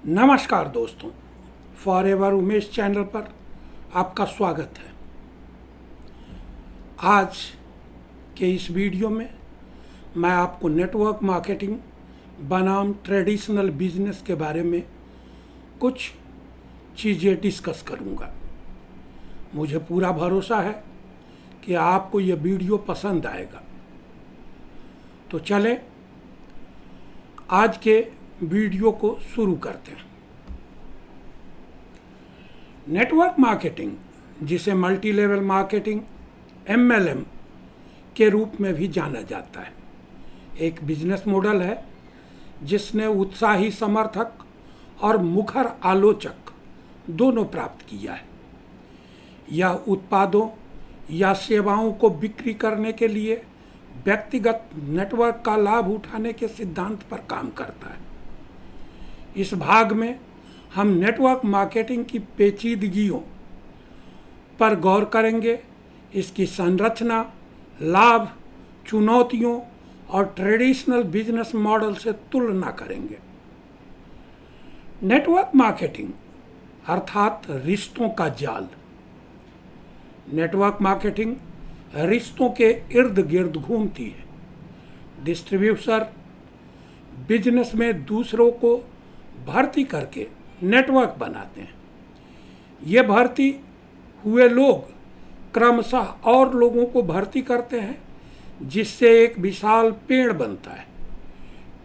नमस्कार दोस्तों, forever Umesh channel पर आपका स्वागत है। आज के इस वीडियो में मैं आपको नेटवर्क मार्केटिंग बनाम ट्रेडिशनल बिजनेस के बारे में कुछ चीज़ें डिस्कस करूंगा। मुझे पूरा भरोसा है कि आपको यह वीडियो पसंद आएगा। तो चलें आज के वीडियो को शुरू करते हैं। नेटवर्क मार्केटिंग, जिसे मल्टी लेवल मार्केटिंग MLM के रूप में भी जाना जाता है, एक बिजनेस मॉडल है जिसने उत्साही समर्थक और मुखर आलोचक दोनों प्राप्त किया है। यह उत्पादों या सेवाओं को बिक्री करने के लिए व्यक्तिगत नेटवर्क का लाभ उठाने के सिद्धांत पर काम करता है। इस भाग में हम नेटवर्क मार्केटिंग की पेचीदगियों पर गौर करेंगे, इसकी संरचना, लाभ, चुनौतियों और ट्रेडिशनल बिजनेस मॉडल से तुलना करेंगे। नेटवर्क मार्केटिंग अर्थात रिश्तों का जाल। नेटवर्क मार्केटिंग रिश्तों के इर्द गिर्द घूमती है। डिस्ट्रीब्यूटर बिजनेस में दूसरों को भर्ती करके नेटवर्क बनाते हैं। ये भर्ती हुए लोग क्रमशः और लोगों को भर्ती करते हैं, जिससे एक विशाल पेड़ बनता है।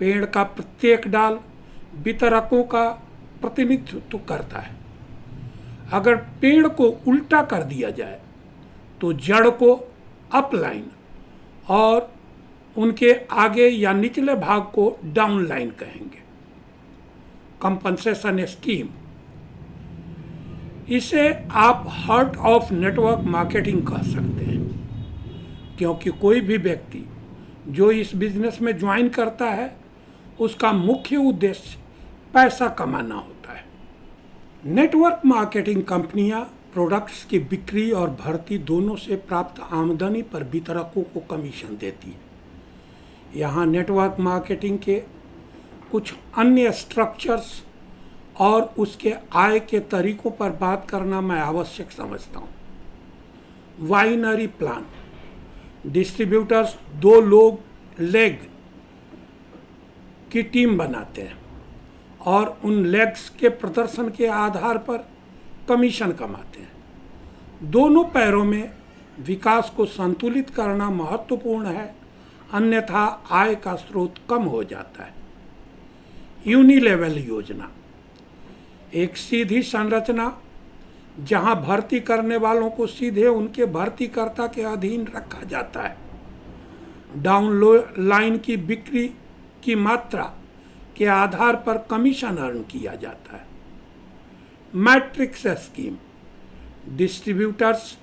पेड़ का प्रत्येक डाल वितरकों का प्रतिनिधित्व करता है। अगर पेड़ को उल्टा कर दिया जाए तो जड़ को अपलाइन और उनके आगे या निचले भाग को डाउनलाइन कहेंगे। कंपनसेशन स्कीम, इसे आप हार्ट ऑफ नेटवर्क मार्केटिंग कह सकते हैं, क्योंकि कोई भी व्यक्ति जो इस बिजनेस में ज्वाइन करता है उसका मुख्य उद्देश्य पैसा कमाना होता है। नेटवर्क मार्केटिंग कंपनियां प्रोडक्ट्स की बिक्री और भर्ती दोनों से प्राप्त आमदनी पर वितरकों को कमीशन देती है। यहाँ नेटवर्क मार्केटिंग के कुछ अन्य स्ट्रक्चर्स और उसके आय के तरीकों पर बात करना मैं आवश्यक समझता हूँ। बाइनरी प्लान, डिस्ट्रीब्यूटर्स दो लेग की टीम बनाते हैं और उन लेग्स के प्रदर्शन के आधार पर कमीशन कमाते हैं। दोनों पैरों में विकास को संतुलित करना महत्वपूर्ण है, अन्यथा आय का स्रोत कम हो जाता है। यूनिलेवल योजना, एक सीधी संरचना जहां भर्ती करने वालों को सीधे उनके भर्तीकर्ता के अधीन रखा जाता है। डाउन लाइन की बिक्री की मात्रा के आधार पर कमीशन अर्न किया जाता है। मैट्रिक्स स्कीम, डिस्ट्रीब्यूटर्स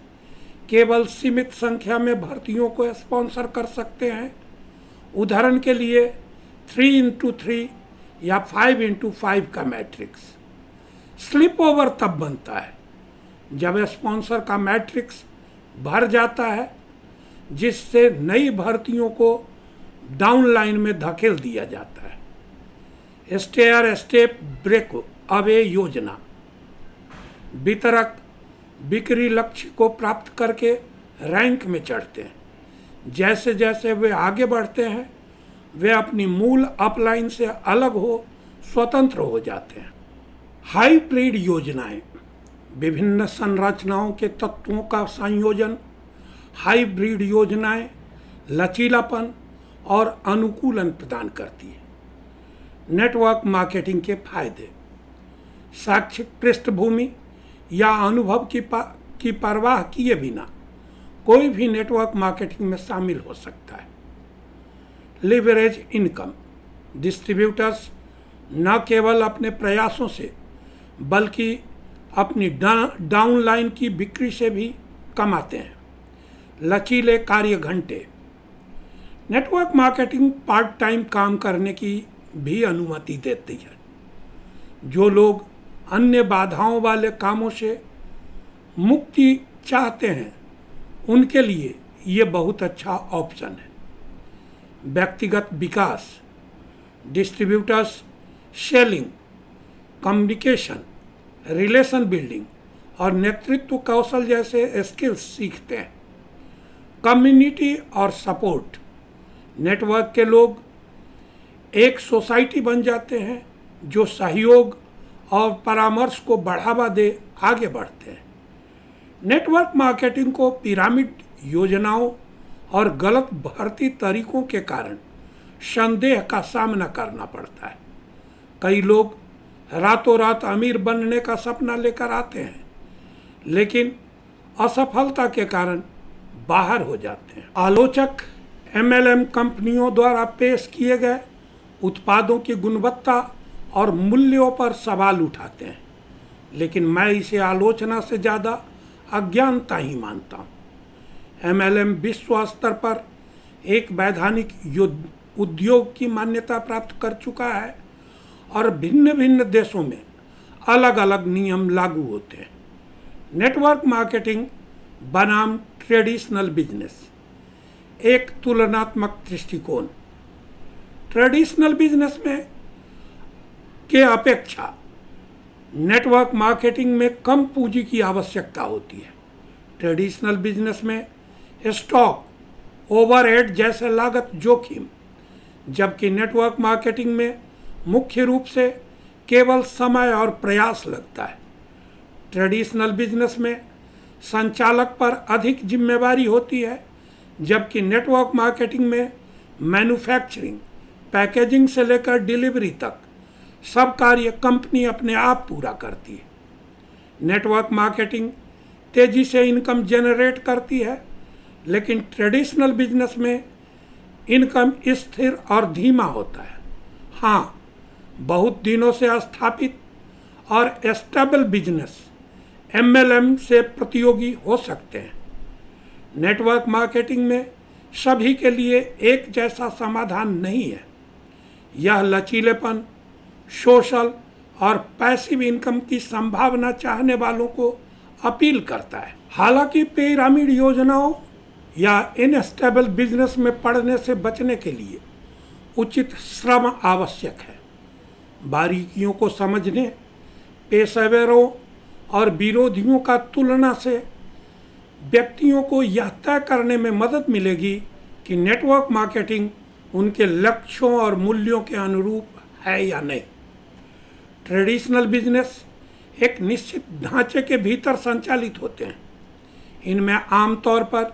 केवल सीमित संख्या में भर्तियों को स्पॉन्सर कर सकते हैं। उदाहरण के लिए 3x3 या 5x5 का मैट्रिक्स। स्लिप ओवर तब बनता है जब स्पॉन्सर का मैट्रिक्स भर जाता है, जिससे नई भर्तियों को डाउन लाइन में धकेल दिया जाता है। स्टेयर स्टेप ब्रेक अवे योजना, वितरक बिक्री लक्ष्य को प्राप्त करके रैंक में चढ़ते हैं। जैसे जैसे वे आगे बढ़ते हैं, वे अपनी मूल अपलाइन से अलग हो स्वतंत्र हो जाते हैं। हाइब्रिड योजनाएं, विभिन्न संरचनाओं के तत्वों का संयोजन। हाइब्रिड योजनाएं लचीलापन और अनुकूलन प्रदान करती है। नेटवर्क मार्केटिंग के फायदे, शैक्षिक पृष्ठभूमि या अनुभव की परवाह किए बिना कोई भी नेटवर्क मार्केटिंग में शामिल हो सकता है। लिवरेज इनकम, डिस्ट्रीब्यूटर्स न केवल अपने प्रयासों से बल्कि अपनी डाउनलाइन की बिक्री से भी कमाते हैं। लचीले कार्य घंटे, नेटवर्क मार्केटिंग पार्ट टाइम काम करने की भी अनुमति देती है। जो लोग अन्य बाधाओं वाले कामों से मुक्ति चाहते हैं, उनके लिए ये बहुत अच्छा ऑप्शन है। व्यक्तिगत विकास, distributors selling communication, relation building और नेतृत्व कौशल जैसे स्किल्स सीखते हैं। कम्युनिटी और सपोर्ट, नेटवर्क के लोग एक सोसाइटी बन जाते हैं जो सहयोग और परामर्श को बढ़ावा दे आगे बढ़ते हैं। नेटवर्क मार्केटिंग को पिरामिड योजनाओं और गलत भर्ती तरीकों के कारण संदेह का सामना करना पड़ता है। कई लोग रातों रात अमीर बनने का सपना लेकर आते हैं, लेकिन असफलता के कारण बाहर हो जाते हैं। आलोचक MLM कंपनियों द्वारा पेश किए गए उत्पादों की गुणवत्ता और मूल्यों पर सवाल उठाते हैं, लेकिन मैं इसे आलोचना से ज़्यादा अज्ञानता ही मानता हूँ। MLM विश्व स्तर पर एक वैधानिक उद्योग की मान्यता प्राप्त कर चुका है और भिन्न भिन्न देशों में अलग अलग नियम लागू होते हैं। नेटवर्क मार्केटिंग बनाम ट्रेडिशनल बिजनेस, एक तुलनात्मक दृष्टिकोण। ट्रेडिशनल बिजनेस में के अपेक्षा नेटवर्क मार्केटिंग में कम पूंजी की आवश्यकता होती है। ट्रेडिशनल बिजनेस में स्टॉक, ओवरहेड जैसे लागत जोखिम, जबकि नेटवर्क मार्केटिंग में मुख्य रूप से केवल समय और प्रयास लगता है। ट्रेडिशनल बिजनेस में संचालक पर अधिक जिम्मेवारी होती है, जबकि नेटवर्क मार्केटिंग में मैन्युफैक्चरिंग, पैकेजिंग से लेकर डिलीवरी तक सब कार्य कंपनी अपने आप पूरा करती है। नेटवर्क मार्केटिंग तेजी से इनकम जनरेट करती है, लेकिन ट्रेडिशनल बिजनेस में इनकम स्थिर और धीमा होता है। हाँ, बहुत दिनों से स्थापित और स्टेबल बिजनेस MLM से प्रतियोगी हो सकते हैं। नेटवर्क मार्केटिंग में सभी के लिए एक जैसा समाधान नहीं है। यह लचीलेपन, सोशल और पैसिव इनकम की संभावना चाहने वालों को अपील करता है। हालांकि पिरामिड योजनाओं या इनस्टेबल बिजनेस में पड़ने से बचने के लिए उचित श्रम आवश्यक है। बारीकियों को समझने, पेशेवरों और विरोधियों का तुलना से व्यक्तियों को यह तय करने में मदद मिलेगी कि नेटवर्क मार्केटिंग उनके लक्ष्यों और मूल्यों के अनुरूप है या नहीं। ट्रेडिशनल बिजनेस एक निश्चित ढांचे के भीतर संचालित होते हैं। इनमें आमतौर पर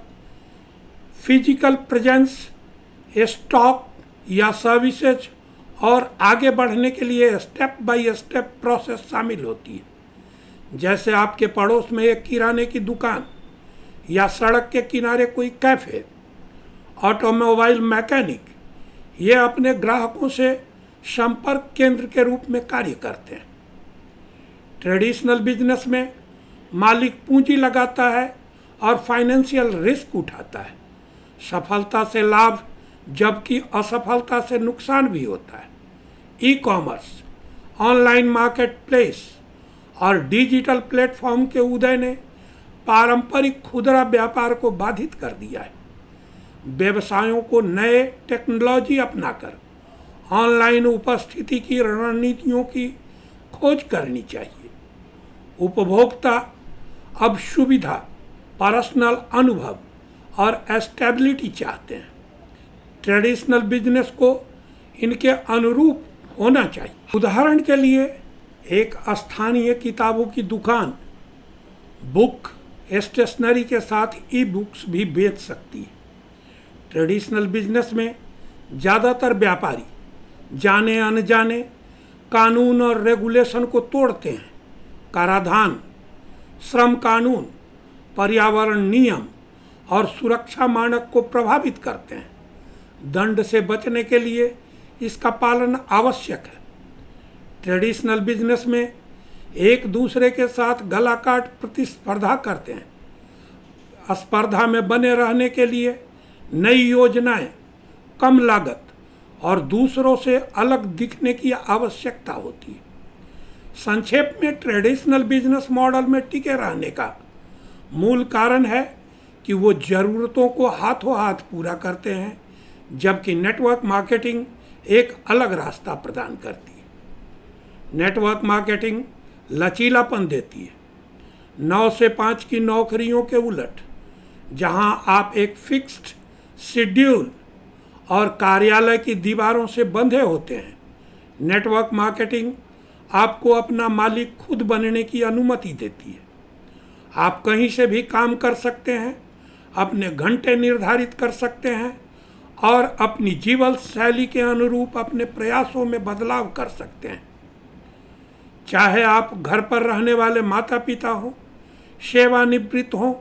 फिजिकल प्रेजेंस, स्टॉक या सर्विसेज और आगे बढ़ने के लिए स्टेप बाय स्टेप प्रोसेस शामिल होती है। जैसे आपके पड़ोस में एक किराने की दुकान या सड़क के किनारे कोई कैफ़े, ऑटोमोबाइल मैकेनिक, ये अपने ग्राहकों से संपर्क केंद्र के रूप में कार्य करते हैं। ट्रेडिशनल बिजनेस में मालिक पूंजी लगाता है और फाइनेंशियल रिस्क उठाता है। सफलता से लाभ, जबकि असफलता से नुकसान भी होता है। ई-कॉमर्स, ऑनलाइन मार्केट प्लेस और डिजिटल प्लेटफॉर्म के उदय ने पारंपरिक खुदरा व्यापार को बाधित कर दिया है। व्यवसायों को नए टेक्नोलॉजी अपनाकर ऑनलाइन उपस्थिति की रणनीतियों की खोज करनी चाहिए। उपभोक्ता अब सुविधा, पर्सनल अनुभव और स्टेबिलिटी चाहते हैं। ट्रेडिशनल बिजनेस को इनके अनुरूप होना चाहिए। उदाहरण के लिए एक स्थानीय किताबों की दुकान बुक स्टेशनरी के साथ ई-बुक्स भी बेच सकती है। ट्रेडिशनल बिजनेस में ज़्यादातर व्यापारी जाने अनजाने कानून और रेगुलेशन को तोड़ते हैं। कराधान, श्रम कानून, पर्यावरण नियम और सुरक्षा मानक को प्रभावित करते हैं। दंड से बचने के लिए इसका पालन आवश्यक है। ट्रेडिशनल बिजनेस में एक दूसरे के साथ गला काट प्रतिस्पर्धा करते हैं। स्पर्धा में बने रहने के लिए नई योजनाएं, कम लागत और दूसरों से अलग दिखने की आवश्यकता होती है। संक्षेप में, ट्रेडिशनल बिजनेस मॉडल में टिके रहने का मूल कारण है कि वो ज़रूरतों को हाथों हाथ पूरा करते हैं, जबकि नेटवर्क मार्केटिंग एक अलग रास्ता प्रदान करती है। नेटवर्क मार्केटिंग लचीलापन देती है। 9 से 5 की नौकरियों के उलट, जहां आप एक फिक्स्ड शेड्यूल और कार्यालय की दीवारों से बंधे होते हैं, नेटवर्क मार्केटिंग आपको अपना मालिक खुद बनने की अनुमति देती है। आप कहीं से भी काम कर सकते हैं, अपने घंटे निर्धारित कर सकते हैं और अपनी जीवन शैली के अनुरूप अपने प्रयासों में बदलाव कर सकते हैं। चाहे आप घर पर रहने वाले माता पिता हों, सेवानिवृत्त हों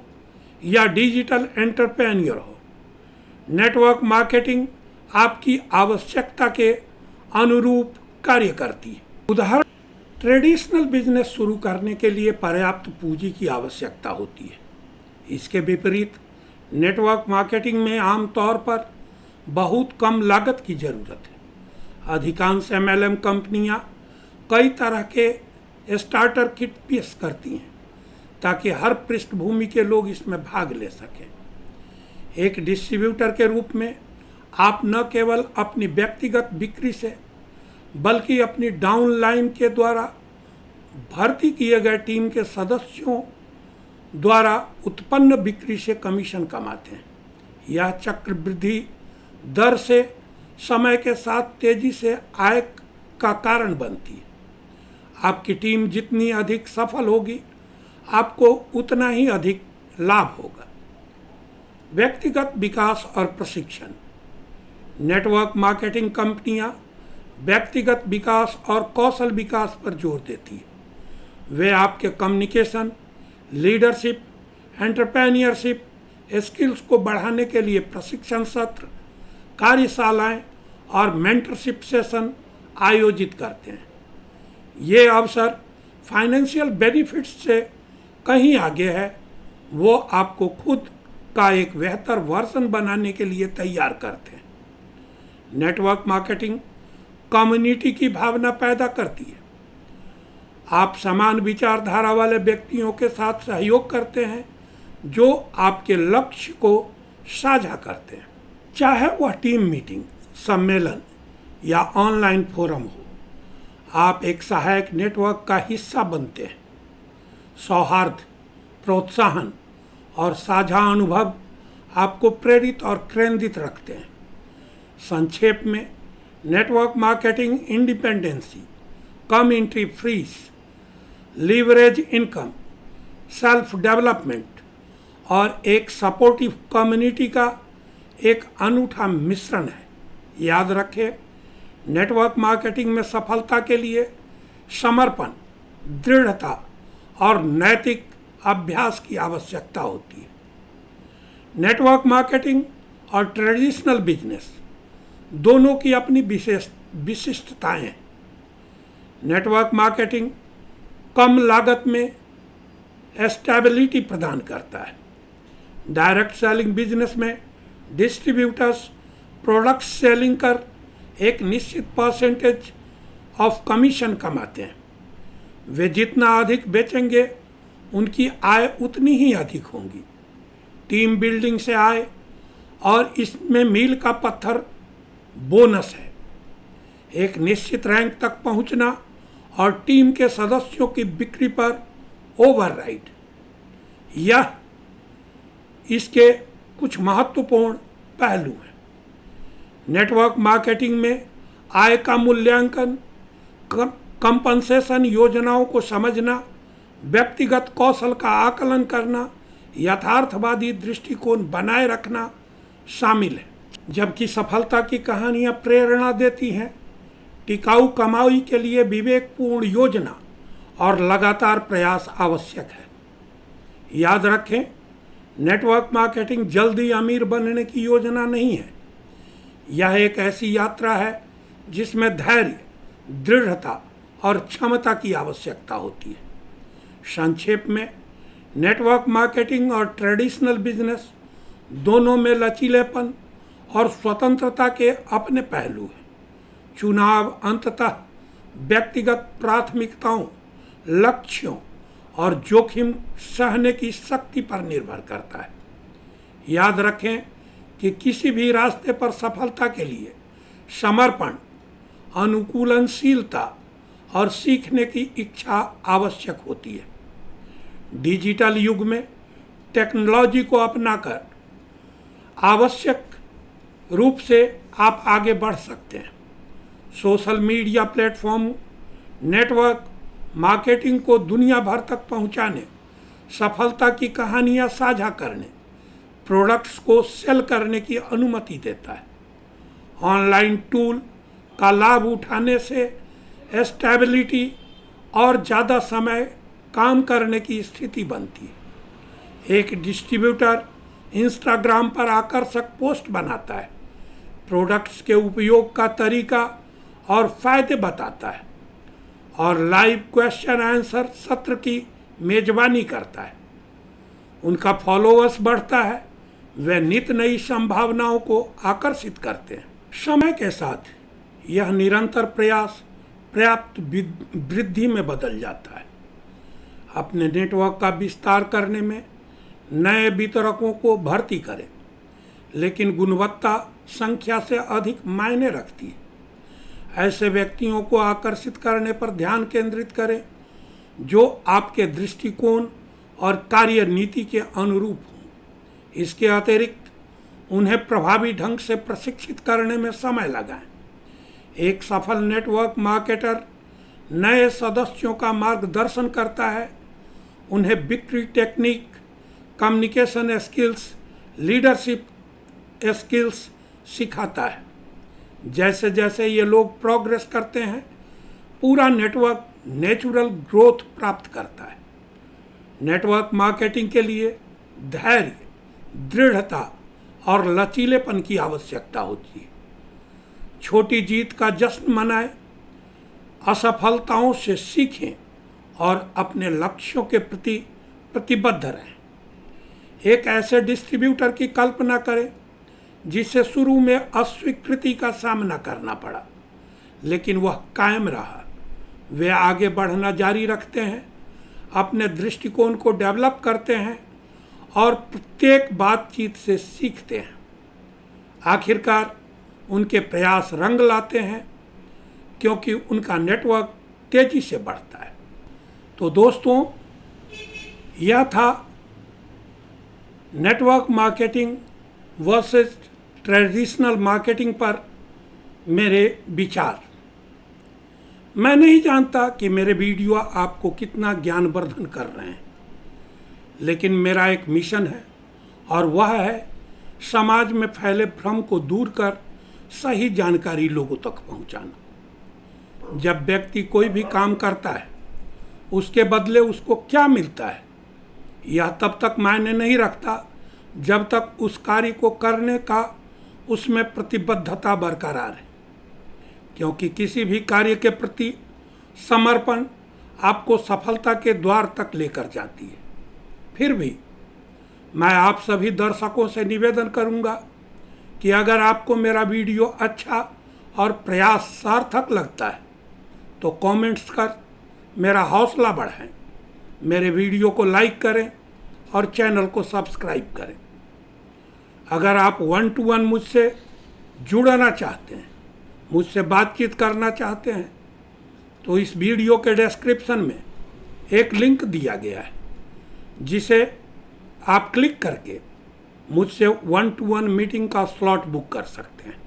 या डिजिटल एंटरप्रेन्योर हो, नेटवर्क मार्केटिंग आपकी आवश्यकता के अनुरूप कार्य करती है। उदाहरण, ट्रेडिशनल बिजनेस शुरू करने के लिए पर्याप्त पूंजी की आवश्यकता होती है। इसके विपरीत नेटवर्क मार्केटिंग में आमतौर पर बहुत कम लागत की ज़रूरत है। अधिकांश MLM कंपनियां कई तरह के स्टार्टर किट पेश करती हैं ताकि हर पृष्ठभूमि के लोग इसमें भाग ले सकें। एक डिस्ट्रीब्यूटर के रूप में आप न केवल अपनी व्यक्तिगत बिक्री से बल्कि अपनी डाउनलाइन के द्वारा भर्ती किए गए टीम के सदस्यों द्वारा उत्पन्न बिक्री से कमीशन कमाते हैं। यह चक्रवृद्धि दर से समय के साथ तेजी से आय का कारण बनती है। आपकी टीम जितनी अधिक सफल होगी, आपको उतना ही अधिक लाभ होगा। व्यक्तिगत विकास और प्रशिक्षण। नेटवर्क मार्केटिंग कंपनियां व्यक्तिगत विकास और कौशल विकास पर जोर देती है। वे आपके कम्युनिकेशन, लीडरशिप, एंटरप्रेन्योरशिप स्किल्स को बढ़ाने के लिए प्रशिक्षण सत्र, कार्यशालाएं और मेंटरशिप सेशन आयोजित करते हैं। ये अवसर फाइनेंशियल बेनिफिट्स से कहीं आगे है। वो आपको खुद का एक बेहतर वर्जन बनाने के लिए तैयार करते हैं। नेटवर्क मार्केटिंग कम्युनिटी की भावना पैदा करती है। आप समान विचारधारा वाले व्यक्तियों के साथ सहयोग करते हैं जो आपके लक्ष्य को साझा करते हैं। चाहे वह टीम मीटिंग, सम्मेलन या ऑनलाइन फोरम हो, आप एक सहायक नेटवर्क का हिस्सा बनते हैं। सौहार्द, प्रोत्साहन और साझा अनुभव आपको प्रेरित और केंद्रित रखते हैं। संक्षेप में, network marketing independency, community freeze, leverage income, self development और एक सपोर्टिव कम्युनिटी का एक अनूठा मिश्रण है। याद रखें, नेटवर्क मार्केटिंग में सफलता के लिए समर्पण, दृढ़ता और नैतिक अभ्यास की आवश्यकता होती है। नेटवर्क मार्केटिंग और ट्रेडिशनल बिजनेस दोनों की अपनी विशिष्टताएं हैं। नेटवर्क मार्केटिंग कम लागत में स्टेबिलिटी प्रदान करता है। डायरेक्ट सेलिंग बिजनेस में डिस्ट्रीब्यूटर्स प्रोडक्ट सेलिंग कर एक निश्चित परसेंटेज ऑफ कमीशन कमाते हैं। वे जितना अधिक बेचेंगे, उनकी आय उतनी ही अधिक होगी। टीम बिल्डिंग से आय और इसमें मील का पत्थर बोनस है। एक निश्चित रैंक तक पहुंचना और टीम के सदस्यों की बिक्री पर ओवरराइड, यह इसके कुछ महत्वपूर्ण पहलू हैं। नेटवर्क मार्केटिंग में आय का मूल्यांकन, कंपनसेशन योजनाओं को समझना, व्यक्तिगत कौशल का आकलन करना, यथार्थवादी दृष्टिकोण बनाए रखना शामिल है। जबकि सफलता की कहानियां प्रेरणा देती हैं, टिकाऊ कमाई के लिए विवेकपूर्ण योजना और लगातार प्रयास आवश्यक है। याद रखें, नेटवर्क मार्केटिंग जल्दी अमीर बनने की योजना नहीं है। यह एक ऐसी यात्रा है जिसमें धैर्य, दृढ़ता और क्षमता की आवश्यकता होती है। संक्षेप में, नेटवर्क मार्केटिंग और ट्रेडिशनल बिजनेस दोनों में लचीलेपन और स्वतंत्रता के अपने पहलू हैं। चुनाव अंततः व्यक्तिगत प्राथमिकताओं, लक्ष्यों और जोखिम सहने की शक्ति पर निर्भर करता है। याद रखें कि किसी भी रास्ते पर सफलता के लिए समर्पण, अनुकूलनशीलता और सीखने की इच्छा आवश्यक होती है। डिजिटल युग में टेक्नोलॉजी को अपनाकर आवश्यक रूप से आप आगे बढ़ सकते हैं। Social media platform network marketing को दुनिया भर तक पहुंचाने, सफलता की कहानियां साझा करने, प्रोडक्ट्स को सेल करने की अनुमति देता है। ऑनलाइन टूल का लाभ उठाने से स्टेबिलिटी और ज़्यादा समय काम करने की स्थिति बनती है। एक डिस्ट्रीब्यूटर इंस्टाग्राम पर आकर्षक पोस्ट बनाता है, प्रोडक्ट्स के उपयोग का तरीका और फायदे बताता है और लाइव क्वेश्चन आंसर सत्र की मेजबानी करता है। उनका फॉलोअर्स बढ़ता है, वे नित नई संभावनाओं को आकर्षित करते हैं। समय के साथ यह निरंतर प्रयास पर्याप्त वृद्धि में बदल जाता है। अपने नेटवर्क का विस्तार करने में नए वितरकों को भर्ती करें, लेकिन गुणवत्ता संख्या से अधिक मायने रखती है। ऐसे व्यक्तियों को आकर्षित करने पर ध्यान केंद्रित करें जो आपके दृष्टिकोण और कार्य नीति के अनुरूप हों। इसके अतिरिक्त उन्हें प्रभावी ढंग से प्रशिक्षित करने में समय लगाएं। एक सफल नेटवर्क मार्केटर नए सदस्यों का मार्गदर्शन करता है, उन्हें बिक्री technique, communication skills, leadership skills सिखाता है। जैसे जैसे ये लोग प्रोग्रेस करते हैं, पूरा नेटवर्क नेचुरल ग्रोथ प्राप्त करता है। नेटवर्क मार्केटिंग के लिए धैर्य, दृढ़ता और लचीलेपन की आवश्यकता होती है। छोटी जीत का जश्न मनाएं, असफलताओं से सीखें और अपने लक्ष्यों के प्रति प्रतिबद्ध रहें। एक ऐसे डिस्ट्रीब्यूटर की कल्पना करें जिसे शुरू में अस्वीकृति का सामना करना पड़ा, लेकिन वह कायम रहा। वे आगे बढ़ना जारी रखते हैं, अपने दृष्टिकोण को डेवलप करते हैं और प्रत्येक बातचीत से सीखते हैं। आखिरकार उनके प्रयास रंग लाते हैं क्योंकि उनका नेटवर्क तेजी से बढ़ता है। तो दोस्तों, यह था network marketing versus traditional marketing पर मेरे विचार। मैं नहीं जानता कि मेरे वीडियो आपको कितना ज्ञानवर्धन कर रहे हैं, लेकिन मेरा एक मिशन है और वह है समाज में फैले भ्रम को दूर कर सही जानकारी लोगों तक पहुंचाना। जब व्यक्ति कोई भी काम करता है, उसके बदले उसको क्या मिलता है, यह तब तक मायने नहीं रखता जब तक उस कार्य को करने का उसमें प्रतिबद्धता बरकरार है, क्योंकि किसी भी कार्य के प्रति समर्पण आपको सफलता के द्वार तक लेकर जाती है। फिर भी मैं आप सभी दर्शकों से निवेदन करूंगा कि अगर आपको मेरा वीडियो अच्छा और प्रयास सार्थक लगता है तो कमेंट्स कर मेरा हौसला बढ़ाएं, मेरे वीडियो को लाइक करें और चैनल को सब्सक्राइब करें। अगर आप 1-to-1 मुझसे जुड़ना चाहते हैं, मुझसे बातचीत करना चाहते हैं, तो इस वीडियो के डिस्क्रिप्शन में एक लिंक दिया गया है जिसे आप क्लिक करके मुझसे 1-to-1 मीटिंग का स्लॉट बुक कर सकते हैं।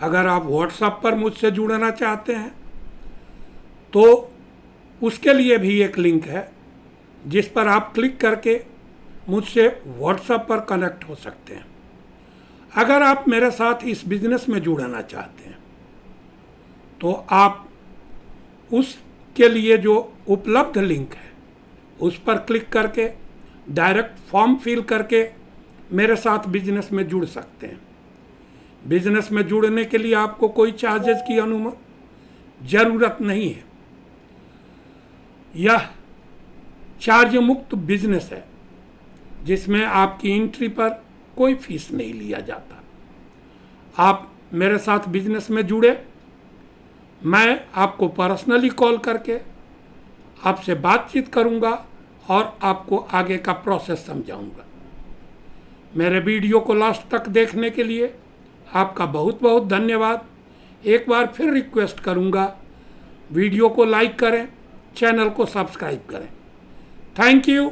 अगर आप व्हाट्सएप पर मुझसे जुड़ना चाहते हैं तो उसके लिए भी एक लिंक है जिस पर आप क्लिक करके मुझसे व्हाट्सएप पर कनेक्ट हो सकते हैं। अगर आप मेरे साथ इस बिजनेस में जुड़ना चाहते हैं तो आप उसके लिए जो उपलब्ध लिंक है उस पर क्लिक करके डायरेक्ट फॉर्म फिल करके मेरे साथ बिजनेस में जुड़ सकते हैं। बिजनेस में जुड़ने के लिए आपको कोई चार्जेस की ज़रूरत नहीं है। यह चार्ज मुक्त बिजनेस है जिसमें आपकी एंट्री पर कोई फीस नहीं लिया जाता। आप मेरे साथ बिजनेस में जुड़े, मैं आपको पर्सनली कॉल करके आपसे बातचीत करूंगा और आपको आगे का प्रोसेस समझाऊंगा। मेरे वीडियो को लास्ट तक देखने के लिए आपका बहुत बहुत धन्यवाद। एक बार फिर रिक्वेस्ट करूंगा, वीडियो को लाइक करें, चैनल को सब्सक्राइब करें। Thank you.